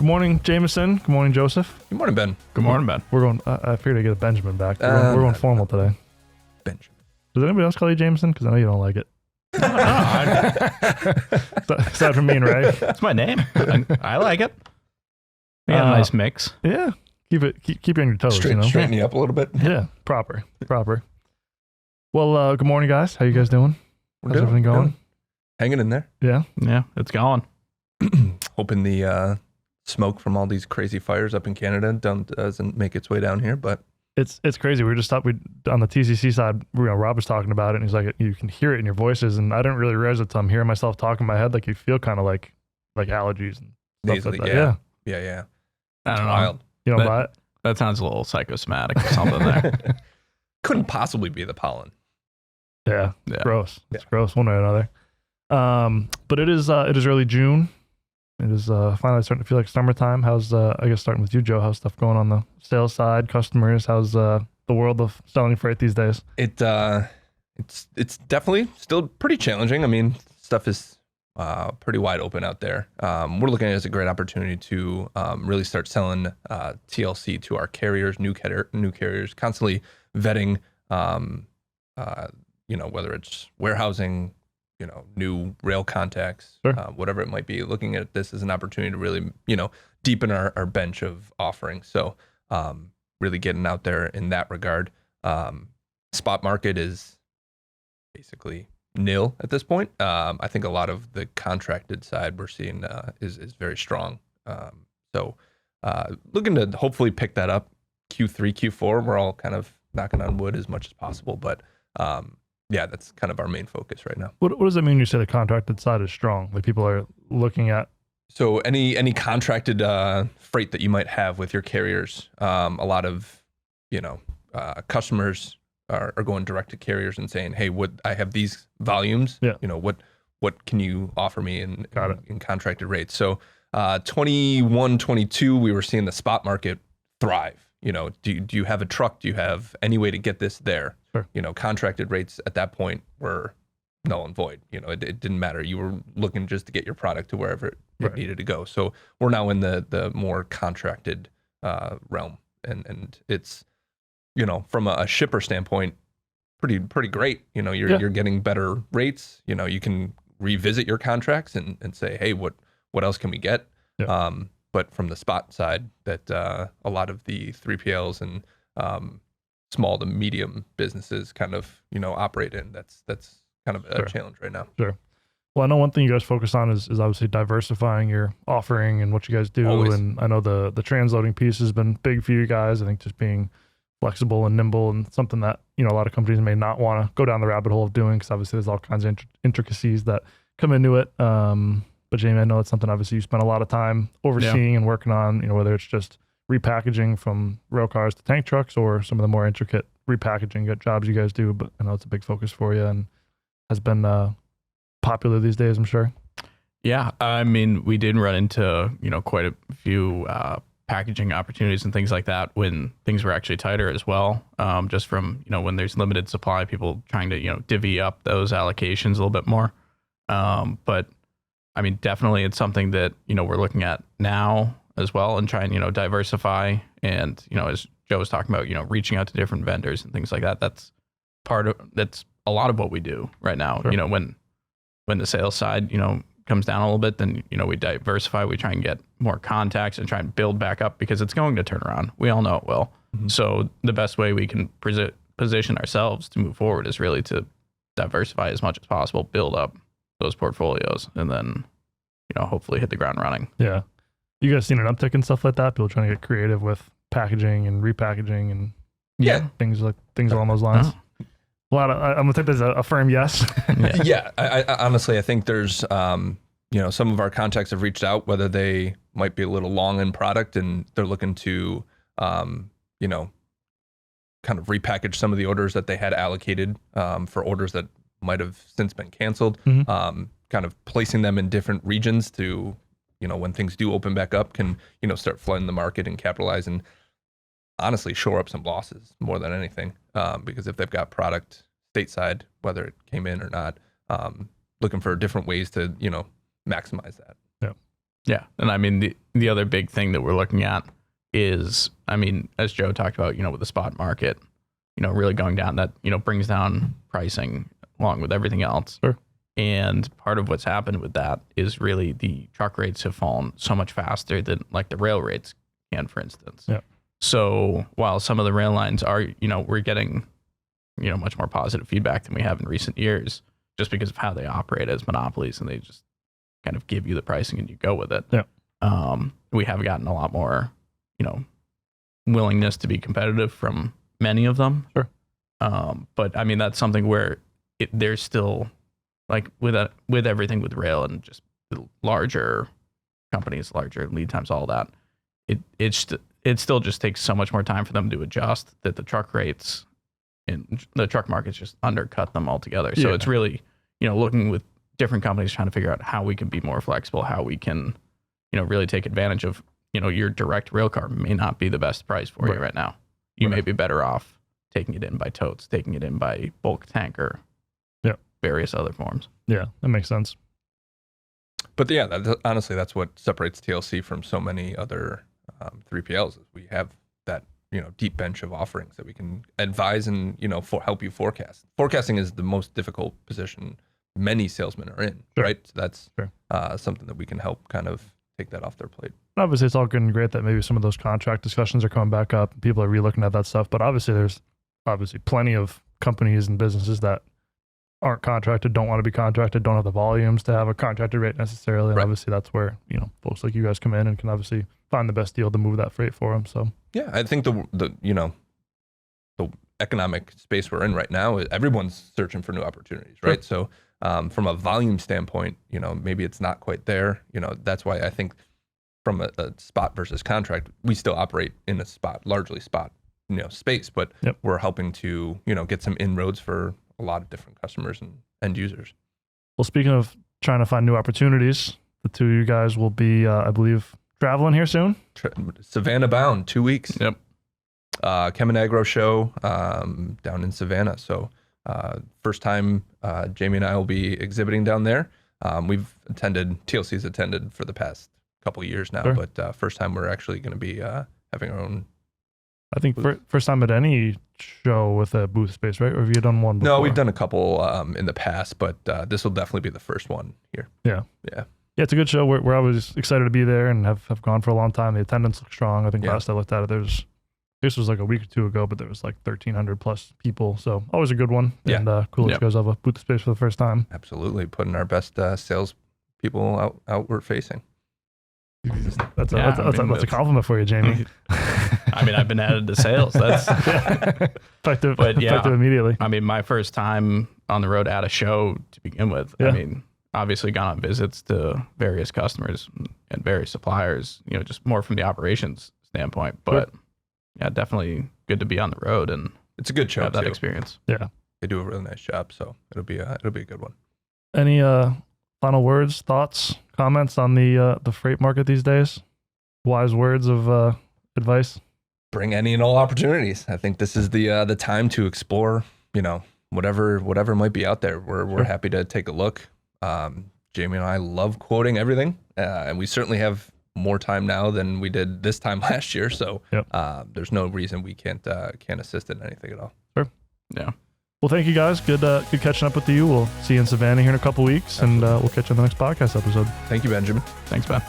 Good morning, Jameson. Good morning, Joseph. Good morning, Ben. Good morning, Ben. We're going. I figured to get a Benjamin back. We're going formal today. Benjamin. Does anybody else call you Jameson? Because I know you don't like it. Aside from me and Ray. It's my name. I like it. We got a nice mix. Yeah. Keep you on your toes. Straighten you up a little bit. Yeah. Proper. Well, good morning, guys. How you guys doing? How's everything going? Hanging in there. Yeah. Yeah, it's going. Hoping the smoke from all these crazy fires up in Canada doesn't make its way down here, but it's crazy. We just on the TCC side. Rob was talking about it, and he's like, you can hear it in your voices, and I didn't really realize it. I'm hearing myself talking in my head, like you feel kind of like allergies and stuff nasally. like that. Yeah. I don't know. Wild. You don't buy it? That sounds a little psychosomatic or something there. Couldn't possibly be the pollen. Yeah. Yeah. Gross. It's gross one way or another. But it is early June. It is finally starting to feel like summertime. How's I guess starting with you, Joe? How's stuff going on the sales side? Customers? How's the world of selling freight these days? It's definitely still pretty challenging. I mean, stuff is pretty wide open out there. We're looking at it as a great opportunity to really start selling TLC to our carriers, new carriers, constantly vetting, whether it's warehousing, new rail contacts, Sure. whatever it might be. Looking at this as an opportunity to really, deepen our bench of offerings. So really getting out there in that regard. Spot market is basically nil at this point. I think a lot of the contracted side we're seeing is very strong. So looking to hopefully pick that up Q3, Q4. We're all kind of knocking on wood as much as possible, but yeah, that's kind of our main focus right now. What does that mean? You say the contracted side is strong. Like people are looking at. So any contracted freight that you might have with your carriers, a lot of customers are going direct to carriers and saying, "Hey, I have these volumes. Yeah. What can you offer me in contracted rates?" So 21, 22, we were seeing the spot market thrive. Do you have a truck? Do you have any way to get this there? Sure. Contracted rates at that point were null and void. It didn't matter. You were looking just to get your product to wherever it needed to go. So we're now in the more contracted realm, and it's from a shipper standpoint, pretty great. You're getting better rates. You can revisit your contracts and say, hey, what else can we get? Yeah. But from the spot side, that a lot of the 3PLs and small to medium businesses kind of operate in. That's kind of a challenge right now. Sure. Well, I know one thing you guys focus on is obviously diversifying your offering and what you guys do. Always. And I know the transloading piece has been big for you guys. I think just being flexible and nimble and something that a lot of companies may not want to go down the rabbit hole of doing, because obviously there's all kinds of intricacies that come into it. But Jamie, I know it's something obviously you spend a lot of time overseeing and working on, whether it's just repackaging from rail cars to tank trucks or some of the more intricate repackaging jobs you guys do. But I know it's a big focus for you and has been popular these days, I'm sure. Yeah, I mean, we did run into, quite a few packaging opportunities and things like that when things were actually tighter as well. Just from, when there's limited supply, people trying to, divvy up those allocations a little bit more. But I mean, definitely it's something that, we're looking at now as well and trying, diversify. And, as Joe was talking about, reaching out to different vendors and things like that. That's a lot of what we do right now. Sure. When the sales side, comes down a little bit, then, we diversify, we try and get more contacts and try and build back up because it's going to turn around. We all know it will. Mm-hmm. So the best way we can position ourselves to move forward is really to diversify as much as possible, build up those portfolios, and then, hopefully hit the ground running. Yeah. You guys seen an uptick in stuff like that? People trying to get creative with packaging and repackaging and things along those lines. I'm gonna take this as a firm yes. Yeah. I honestly, I think there's, some of our contacts have reached out, whether they might be a little long in product and they're looking to, kind of repackage some of the orders that they had allocated for orders that might have since been canceled. Mm-hmm. Kind of placing them in different regions to, when things do open back up, can, start flooding the market and capitalize and honestly shore up some losses more than anything. Because if they've got product stateside, whether it came in or not, looking for different ways to, maximize that. Yeah. Yeah. And I mean, the other big thing that we're looking at is, I mean, as Joe talked about, with the spot market, really going down, that, brings down pricing along with everything else. Sure. And part of what's happened with that is really the truck rates have fallen so much faster than like the rail rates can, for instance. Yeah. So while some of the rail lines are, we're getting, much more positive feedback than we have in recent years, just because of how they operate as monopolies, and they just kind of give you the pricing and you go with it. Yeah. We have gotten a lot more, willingness to be competitive from many of them. Sure. But I mean, that's something where there's still, like with everything with rail and just the larger companies, larger lead times, all that, it still just takes so much more time for them to adjust that the truck rates and the truck markets just undercut them altogether. So it's really, looking with different companies, trying to figure out how we can be more flexible, how we can, really take advantage of, your direct rail car may not be the best price for you right now. You may be better off taking it in by totes, taking it in by bulk tanker, various other forms. Yeah, that makes sense. But honestly, that's what separates TLC from so many other 3PLs. Is we have that deep bench of offerings that we can advise and help you forecast. Forecasting is the most difficult position many salesmen are in, right? So that's something that we can help kind of take that off their plate. Obviously, it's all good and great that maybe some of those contract discussions are coming back up. People are relooking at that stuff, but obviously there's plenty of companies and businesses that aren't contracted, don't want to be contracted, don't have the volumes to have a contracted rate necessarily. And obviously that's where, folks like you guys come in and can obviously find the best deal to move that freight for them. So yeah, I think the economic space we're in right now, everyone's searching for new opportunities, right? So from a volume standpoint, maybe it's not quite there. That's why I think from a spot versus contract, we still operate in a largely spot, space, but we're helping to, get some inroads for a lot of different customers and end users. Well, speaking of trying to find new opportunities, the two of you guys will be, I believe, traveling here soon. Savannah bound, 2 weeks. Yep. Chem and Agro show down in Savannah. So first time Jamie and I will be exhibiting down there. TLC's attended for the past couple of years now, but first time we're actually going to be having our own. I think first time at any show with a booth space, right? Or have you done one before? No, we've done a couple in the past, but this will definitely be the first one here. Yeah, it's a good show. We're always excited to be there and have gone for a long time. The attendance looks strong. I think last I looked at it, this was like a week or two ago, but there was like 1,300 plus people. So always a good one. Yeah. And cool that you guys have a booth space for the first time. Absolutely. Putting our best sales people outward facing. That's a compliment for you, Jamie. I mean, I've been added to sales. That's effective immediately. I mean, my first time on the road at a show to begin with. I mean, obviously gone on visits to various customers and various suppliers, just more from the operations standpoint. But definitely good to be on the road and it's a good show. Have that experience. Yeah, they do a really nice job, so it'll be a good one. Any final words, thoughts, comments on the freight market these days? Wise words of advice? Bring any and all opportunities. I think this is the time to explore, whatever might be out there. We're happy to take a look. Jamie and I love quoting everything, and we certainly have more time now than we did this time last year. So there's no reason we can't assist in anything at all. Sure. Yeah. Well, thank you guys. Good catching up with you. We'll see you in Savannah here in a couple weeks, and we'll catch you on the next podcast episode. Thank you, Benjamin. Thanks, Ben.